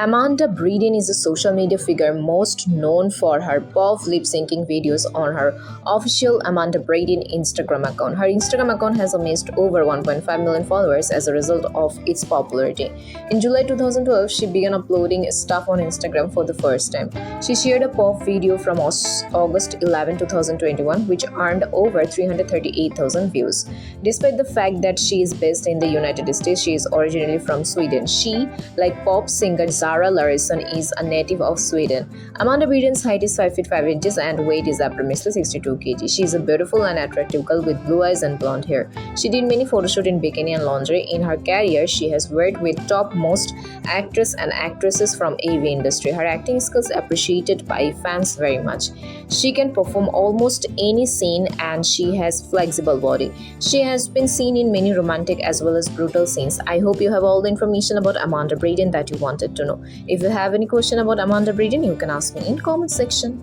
Amanda Bredén is a social media figure most known for her pop lip syncing videos on her official Amanda Bredén Instagram account. Her Instagram account has amassed over 1.5 million followers as a result of its popularity. In July 2012, she began uploading stuff on Instagram for the first time. She shared a pop video from August 11, 2021, which earned over 338,000 views. Despite the fact that she is based in the United States, she is originally from Sweden. She, like pop singer Zara Larsson, is a native of Sweden. Amanda Bredén's height is 5 feet 5 inches and weight is approximately 62 kg. She is a beautiful and attractive girl with blue eyes and blonde hair. She did many photoshoots in bikini and lingerie. In her career, she has worked with top-most actors and actresses from AV industry. Her acting skills appreciated by fans very much. She can perform almost any scene and she has flexible body. She has been seen in many romantic as well as brutal scenes. I hope you have all the information about Amanda Bredén that you wanted to know. If you have any question about Amanda Bredén, you can ask me in comment section.